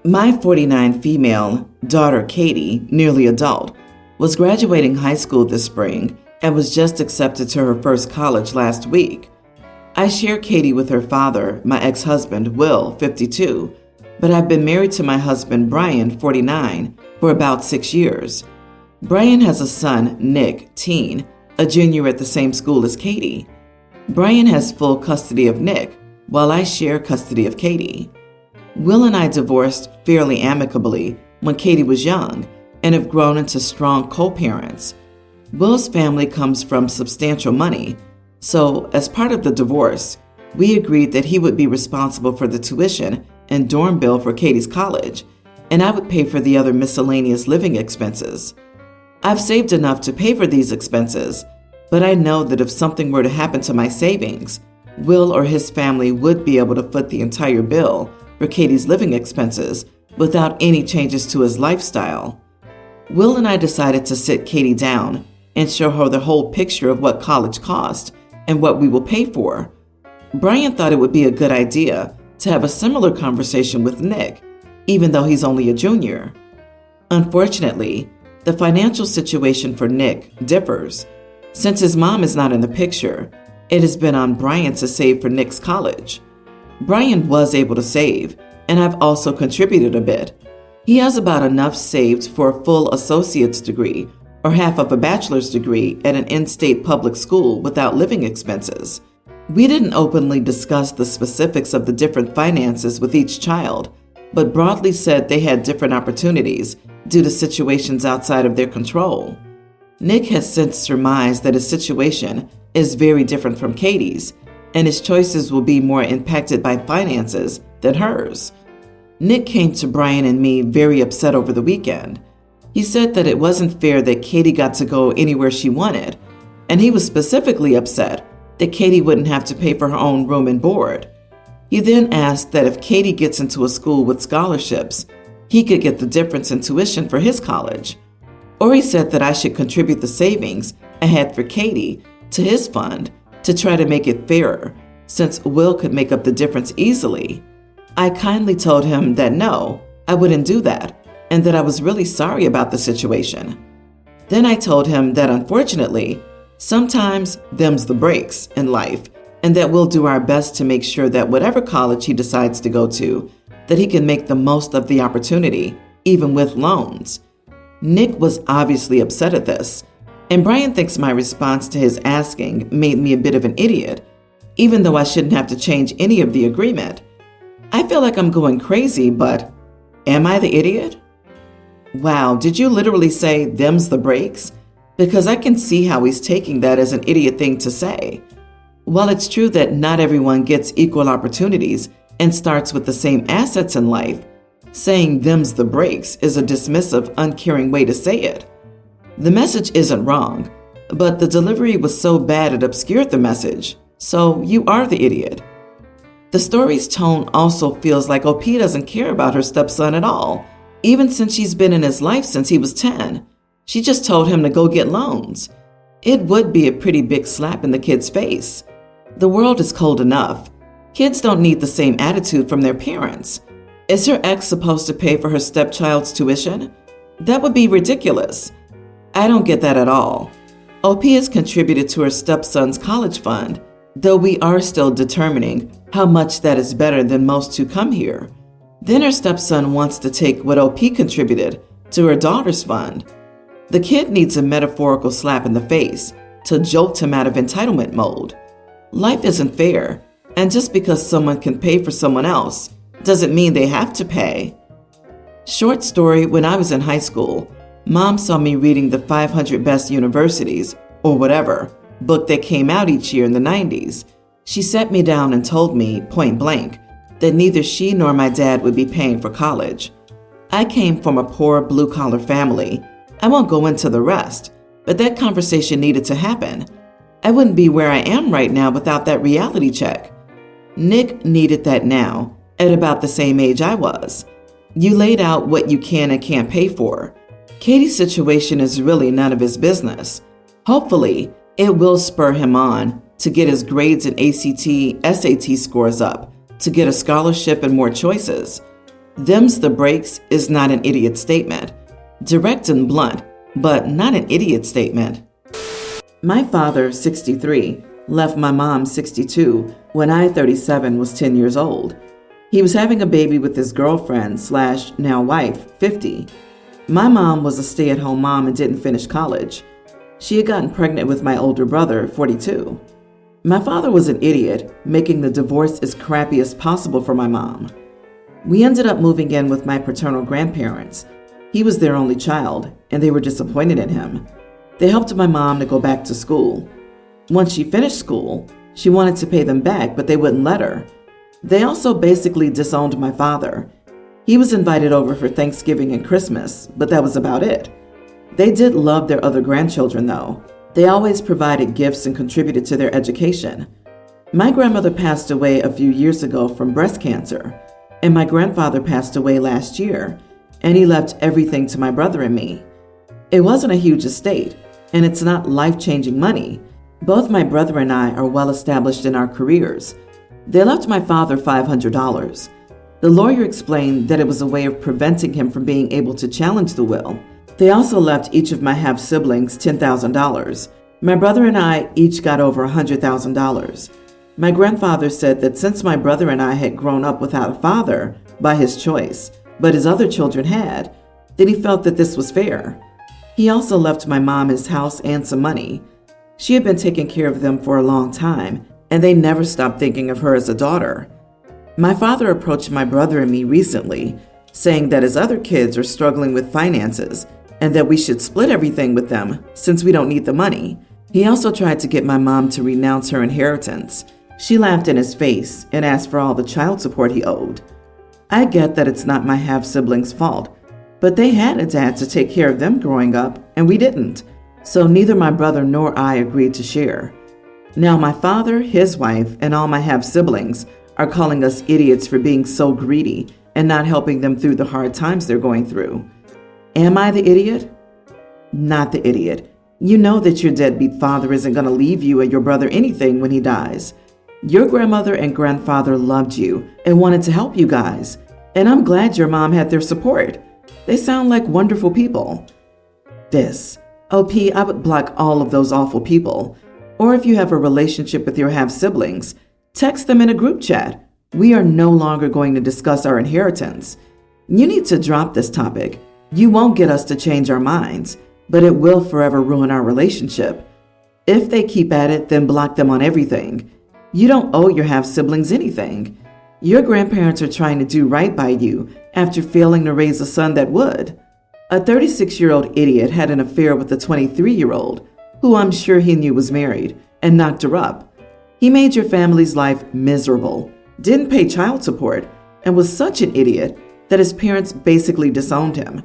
My 49 female daughter, Katie, nearly adult, was graduating high school this spring and was just accepted to her first college last week. I share Katie with her father, my ex-husband, Will, 52, but I've been married to my husband, Brian, 49, for about 6 years. Brian has a son, Nick, teen, a junior at the same school as Katie. Brian has full custody of Nick, while I share custody of Katie. Will and I divorced fairly amicably when Katie was young and have grown into strong co-parents. Will's family comes from substantial money, so as part of the divorce, we agreed that he would be responsible for the tuition and dorm bill for Katie's college, and I would pay for the other miscellaneous living expenses. I've saved enough to pay for these expenses, but I know that if something were to happen to my savings, Will or his family would be able to foot the entire bill for Katie's living expenses without any changes to his lifestyle. Will and I decided to sit Katie down and show her the whole picture of what college cost and what we will pay for. Brian thought it would be a good idea to have a similar conversation with Nick, even though he's only a junior. Unfortunately, the financial situation for Nick differs. Since his mom is not in the picture, it has been on Brian to save for Nick's college. Brian was able to save, and I've also contributed a bit. He has about enough saved for a full associate's degree or half of a bachelor's degree at an in-state public school without living expenses. We didn't openly discuss the specifics of the different finances with each child, but broadly said they had different opportunities due to situations outside of their control. Nick has since surmised that his situation is very different from Katie's, and his choices will be more impacted by finances than hers. Nick came to Brian and me very upset over the weekend. He said that it wasn't fair that Katie got to go anywhere she wanted, and he was specifically upset that Katie wouldn't have to pay for her own room and board. He then asked that if Katie gets into a school with scholarships, he could get the difference in tuition for his college. Or he said that I should contribute the savings I had for Katie to his fund to try to make it fairer, since Will could make up the difference easily. I kindly told him that no, I wouldn't do that, and that I was really sorry about the situation. Then I told him that unfortunately, sometimes them's the breaks in life, and that we'll do our best to make sure that whatever college he decides to go to, that he can make the most of the opportunity, even with loans. Nick was obviously upset at this, and Brian thinks my response to his asking made me a bit of an idiot, even though I shouldn't have to change any of the agreement. I feel like I'm going crazy, but am I the idiot? Wow, did you literally say them's the breaks? Because I can see how he's taking that as an idiot thing to say. While it's true that not everyone gets equal opportunities and starts with the same assets in life, saying them's the breaks is a dismissive, uncaring way to say it. The message isn't wrong, but the delivery was so bad it obscured the message, so you are the idiot. The story's tone also feels like OP doesn't care about her stepson at all, even since she's been in his life since he was 10. She just told him to go get loans. It would be a pretty big slap in the kid's face. The world is cold enough. Kids don't need the same attitude from their parents. Is her ex supposed to pay for her stepchild's tuition? That would be ridiculous. I don't get that at all. OP has contributed to her stepson's college fund, though we are still determining how much that is better than most who come here. Then her stepson wants to take what OP contributed to her daughter's fund. The kid needs a metaphorical slap in the face to jolt him out of entitlement mode. Life isn't fair, and just because someone can pay for someone else doesn't mean they have to pay. Short story, when I was in high school, Mom saw me reading the 500 Best Universities, or whatever, book that came out each year in the 90s. She sat me down and told me, point blank, that neither she nor my dad would be paying for college. I came from a poor blue-collar family. I won't go into the rest, but that conversation needed to happen. I wouldn't be where I am right now without that reality check. Nick needed that now, at about the same age I was. You laid out what you can and can't pay for. Katie's situation is really none of his business. Hopefully, it will spur him on to get his grades and ACT, SAT scores up, to get a scholarship and more choices. Them's the breaks is not an idiot statement. Direct and blunt, but not an idiot statement. My father, 63, left my mom, 62, when I, 37, was 10 years old. He was having a baby with his girlfriend / now wife, 50. My mom was a stay-at-home mom and didn't finish college. She had gotten pregnant with my older brother, 42. My father was an idiot, making the divorce as crappy as possible for my mom. We ended up moving in with my paternal grandparents. He was their only child, and they were disappointed in him. They helped my mom to go back to school. Once she finished school, she wanted to pay them back, but they wouldn't let her. They also basically disowned my father. He was invited over for Thanksgiving and Christmas, but that was about it. They did love their other grandchildren, though. They always provided gifts and contributed to their education. My grandmother passed away a few years ago from breast cancer, and my grandfather passed away last year, and he left everything to my brother and me. It wasn't a huge estate, and it's not life-changing money. Both my brother and I are well established in our careers. They left my father $500. The lawyer explained that it was a way of preventing him from being able to challenge the will. They also left each of my half-siblings $10,000. My brother and I each got over $100,000. My grandfather said that since my brother and I had grown up without a father, by his choice, but his other children had, then he felt that this was fair. He also left my mom his house and some money. She had been taking care of them for a long time, and they never stopped thinking of her as a daughter. My father approached my brother and me recently, saying that his other kids are struggling with finances and that we should split everything with them since we don't need the money. He also tried to get my mom to renounce her inheritance. She laughed in his face and asked for all the child support he owed. I get that it's not my half-siblings' fault, but they had a dad to take care of them growing up, and we didn't. So neither my brother nor I agreed to share. Now my father, his wife, and all my half-siblings are calling us idiots for being so greedy and not helping them through the hard times they're going through. Am I the idiot? Not the idiot. You know that your deadbeat father isn't going to leave you and your brother anything when he dies. Your grandmother and grandfather loved you and wanted to help you guys, and I'm glad your mom had their support. They sound like wonderful people. OP, I would block all of those awful people. Or if you have a relationship with your half-siblings, text them in a group chat. We are no longer going to discuss our inheritance. You need to drop this topic. You won't get us to change our minds, but it will forever ruin our relationship. If they keep at it, then block them on everything. You don't owe your half-siblings anything. Your grandparents are trying to do right by you after failing to raise a son that would. A 36-year-old idiot had an affair with a 23-year-old, who I'm sure he knew was married, and knocked her up. He made your family's life miserable, didn't pay child support, and was such an idiot that his parents basically disowned him.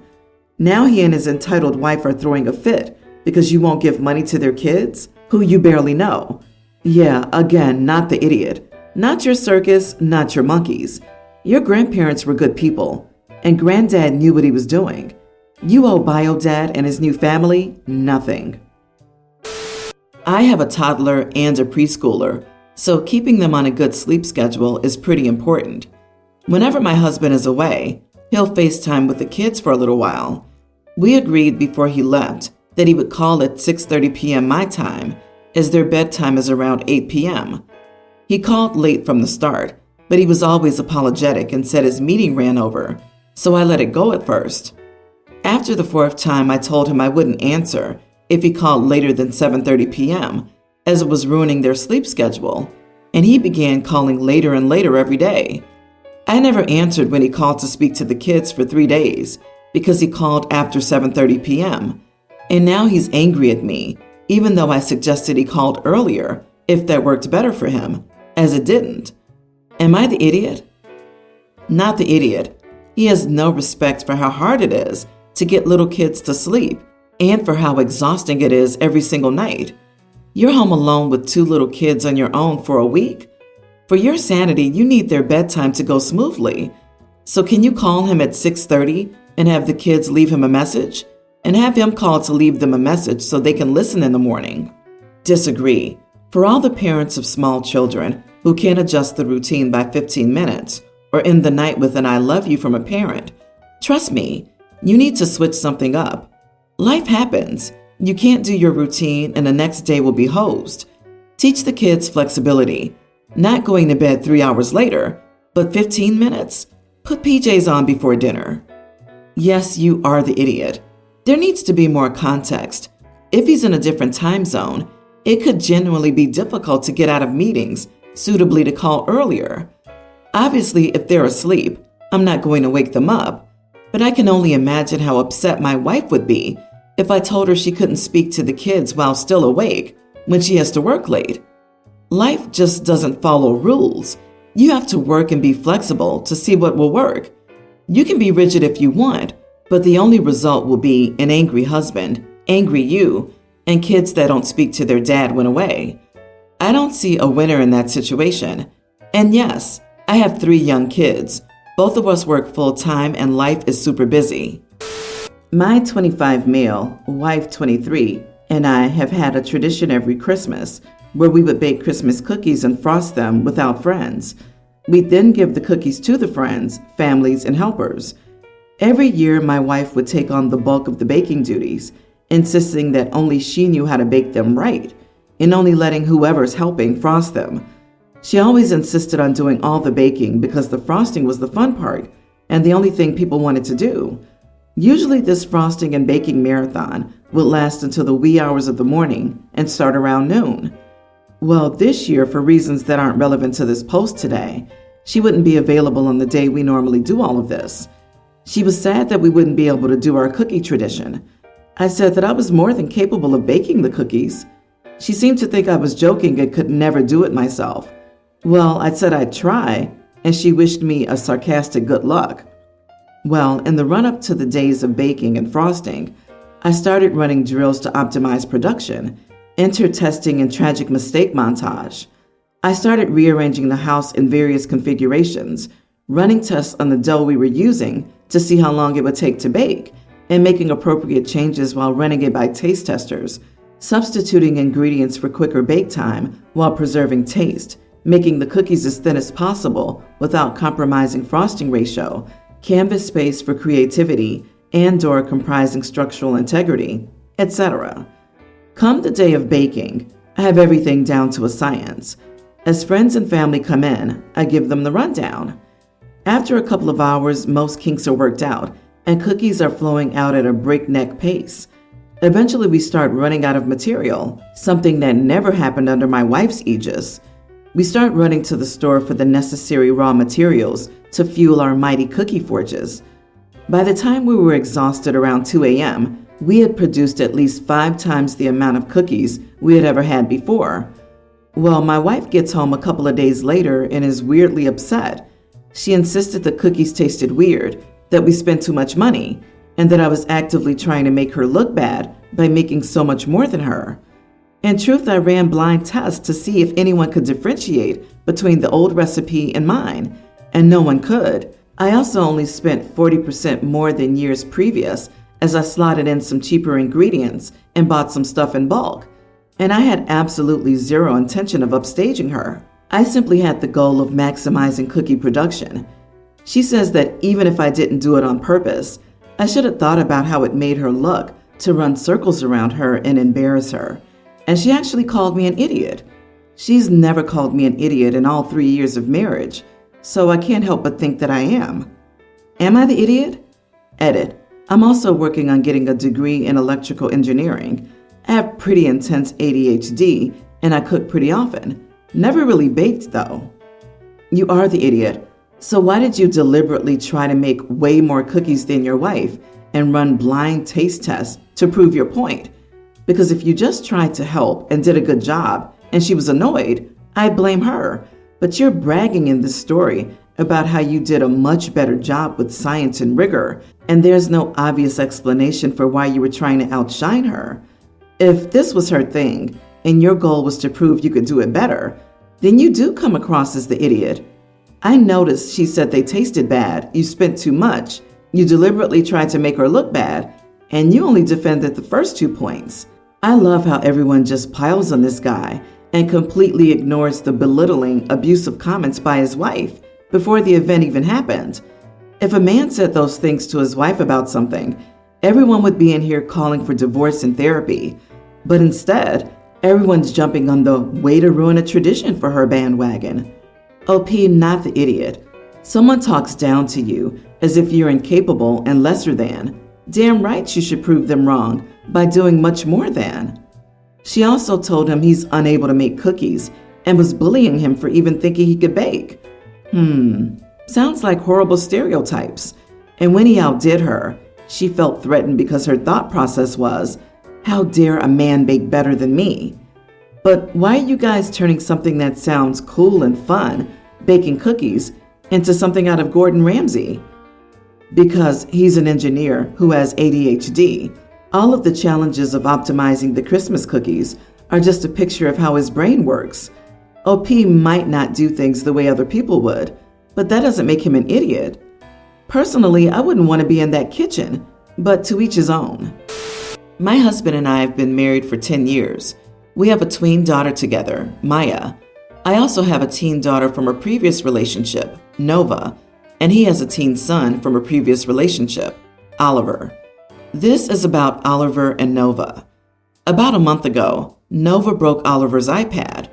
Now he and his entitled wife are throwing a fit because you won't give money to their kids, who you barely know. Yeah, again, not the idiot. Not your circus, not your monkeys. Your grandparents were good people, and Granddad knew what he was doing. You owe Bio Dad and his new family nothing. I have a toddler and a preschooler, so keeping them on a good sleep schedule is pretty important. Whenever my husband is away, he'll FaceTime with the kids for a little while. We agreed before he left that he would call at 6:30 p.m. my time, as their bedtime is around 8 p.m. He called late from the start, but he was always apologetic and said his meeting ran over, so I let it go at first. After the fourth time, I told him I wouldn't answer if he called later than 7:30 p.m., as it was ruining their sleep schedule, and he began calling later and later every day. I never answered when he called to speak to the kids for 3 days because he called after 7:30 p.m., and now he's angry at me, even though I suggested he called earlier if that worked better for him, as it didn't. Am I the idiot? Not the idiot. He has no respect for how hard it is to get little kids to sleep and for how exhausting it is every single night. You're home alone with 2 little kids on your own for a week. For your sanity, you need their bedtime to go smoothly. So can you call him at 6:30 and have the kids leave him a message? And have him call to leave them a message so they can listen in the morning? Disagree. For all the parents of small children who can't adjust the routine by 15 minutes or end the night with an I love you from a parent. Trust me, you need to switch something up. Life happens. You can't do your routine and the next day will be hosed. Teach the kids flexibility. Not going to bed 3 hours later, but 15 minutes? Put PJs on before dinner. Yes, you are the idiot. There needs to be more context. If he's in a different time zone, it could genuinely be difficult to get out of meetings suitably to call earlier. Obviously, if they're asleep, I'm not going to wake them up, but I can only imagine how upset my wife would be if I told her she couldn't speak to the kids while still awake when she has to work late. Life just doesn't follow rules. You have to work and be flexible to see what will work. You can be rigid if you want, but the only result will be an angry husband, angry you, and kids that don't speak to their dad when away. I don't see a winner in that situation. And yes, I have 3 young kids. Both of us work full-time and life is super busy. My 25 male, wife 23, and I have had a tradition every Christmas where we would bake Christmas cookies and frost them without friends. We'd then give the cookies to the friends, families, and helpers. Every year, my wife would take on the bulk of the baking duties, insisting that only she knew how to bake them right, and only letting whoever's helping frost them. She always insisted on doing all the baking because the frosting was the fun part and the only thing people wanted to do. Usually this frosting and baking marathon would last until the wee hours of the morning and start around noon. Well, this year, for reasons that aren't relevant to this post today, she wouldn't be available on the day we normally do all of this. She was sad that we wouldn't be able to do our cookie tradition. I said that I was more than capable of baking the cookies. She seemed to think I was joking and could never do it myself. Well, I said I'd try, and she wished me a sarcastic good luck. Well, in the run-up to the days of baking and frosting, I started running drills to optimize production, enter testing and tragic mistake montage. I started rearranging the house in various configurations, running tests on the dough we were using to see how long it would take to bake, and making appropriate changes while running it by taste testers, substituting ingredients for quicker bake time while preserving taste, making the cookies as thin as possible without compromising frosting ratio, canvas space for creativity, and/or comprising structural integrity, etc. Come the day of baking, I have everything down to a science. As friends and family come in, I give them the rundown. After a couple of hours, most kinks are worked out, and cookies are flowing out at a breakneck pace. Eventually, we start running out of material, something that never happened under my wife's aegis. We start running to the store for the necessary raw materials to fuel our mighty cookie forges. By the time we were exhausted around 2 a.m., we had produced at least 5 times the amount of cookies we had ever had before. Well, my wife gets home a couple of days later and is weirdly upset. She insisted the cookies tasted weird, that we spent too much money, and that I was actively trying to make her look bad by making so much more than her. In truth, I ran blind tests to see if anyone could differentiate between the old recipe and mine, and no one could. I also only spent 40% more than years previous as I slotted in some cheaper ingredients and bought some stuff in bulk. And I had absolutely zero intention of upstaging her. I simply had the goal of maximizing cookie production. She says that even if I didn't do it on purpose, I should have thought about how it made her look to run circles around her and embarrass her. And she actually called me an idiot. She's never called me an idiot in all 3 years of marriage, so I can't help but think that I am. Am I the idiot? Edit. I'm also working on getting a degree in electrical engineering. I have pretty intense ADHD, and I cook pretty often. Never really baked, though. You are the idiot. So why did you deliberately try to make way more cookies than your wife and run blind taste tests to prove your point? Because if you just tried to help and did a good job and she was annoyed, I'd blame her. But you're bragging in this story about how you did a much better job with science and rigor, and there's no obvious explanation for why you were trying to outshine her. If this was her thing, and your goal was to prove you could do it better, then you do come across as the idiot. I noticed she said they tasted bad, you spent too much, you deliberately tried to make her look bad, and you only defended the first 2 points. I love how everyone just piles on this guy and completely ignores the belittling, abusive comments by his wife before the event even happened. If a man said those things to his wife about something, everyone would be in here calling for divorce and therapy. But instead, everyone's jumping on the way to ruin a tradition for her bandwagon. OP, not the idiot. Someone talks down to you as if you're incapable and lesser than. Damn right you should prove them wrong by doing much more than. She also told him he's unable to make cookies and was bullying him for even thinking he could bake. Sounds like horrible stereotypes. And when he outdid her, she felt threatened because her thought process was, how dare a man bake better than me? But why are you guys turning something that sounds cool and fun, baking cookies, into something out of Gordon Ramsay? Because he's an engineer who has ADHD. All of the challenges of optimizing the Christmas cookies are just a picture of how his brain works. OP might not do things the way other people would, but that doesn't make him an idiot. Personally, I wouldn't want to be in that kitchen, but to each his own. My husband and I have been married for 10 years. We have a tween daughter together, Maya. I also have a teen daughter from a previous relationship, Nova, and he has a teen son from a previous relationship, Oliver. This is about Oliver and Nova. About a month ago, Nova broke Oliver's iPad.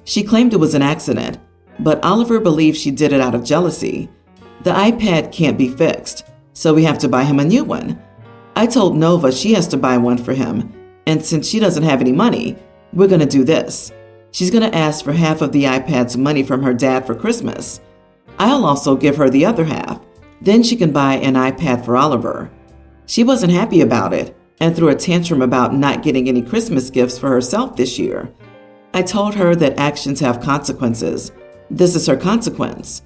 She claimed it was an accident, but Oliver believes she did it out of jealousy. The iPad can't be fixed, so we have to buy him a new one. I told Nova she has to buy one for him, and since she doesn't have any money, we're going to do this. She's going to ask for half of the iPad's money from her dad for Christmas. I'll also give her the other half. Then she can buy an iPad for Oliver. She wasn't happy about it and threw a tantrum about not getting any Christmas gifts for herself this year. I told her that actions have consequences. This is her consequence.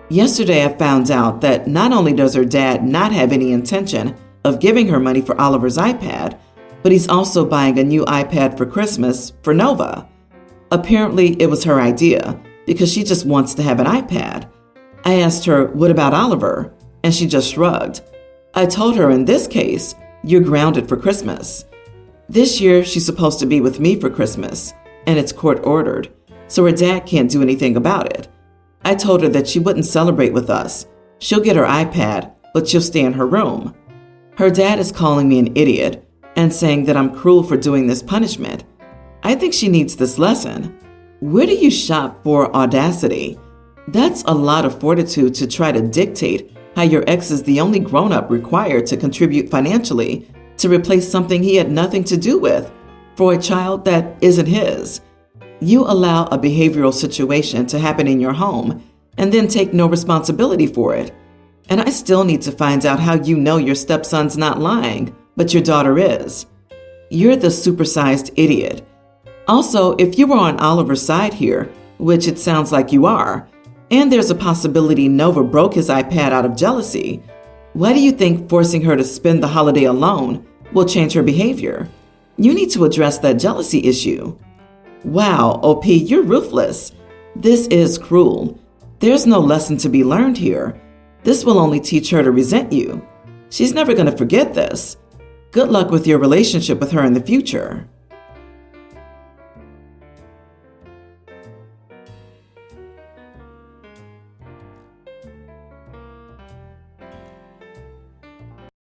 Yesterday, I found out that not only does her dad not have any intention of giving her money for Oliver's iPad, but he's also buying a new iPad for Christmas for Nova. Apparently, it was her idea because she just wants to have an iPad. I asked her, what about Oliver? And she just shrugged. I told her in this case, you're grounded for Christmas. This year, she's supposed to be with me for Christmas, and it's court ordered, so her dad can't do anything about it. I told her that she wouldn't celebrate with us. She'll get her iPad, but she'll stay in her room. Her dad is calling me an idiot and saying that I'm cruel for doing this punishment. I think she needs this lesson. Where do you shop for audacity? That's a lot of fortitude to try to dictate how your ex is the only grown-up required to contribute financially to replace something he had nothing to do with for a child that isn't his. You allow a behavioral situation to happen in your home and then take no responsibility for it. And I still need to find out how you know your stepson's not lying, but your daughter is. You're the supersized idiot. Also, if you were on Oliver's side here, which it sounds like you are, and there's a possibility Nova broke his iPad out of jealousy, why do you think forcing her to spend the holiday alone will change her behavior? You need to address that jealousy issue. Wow, OP, you're ruthless. This is cruel. There's no lesson to be learned here. This will only teach her to resent you. She's never going to forget this. Good luck with your relationship with her in the future.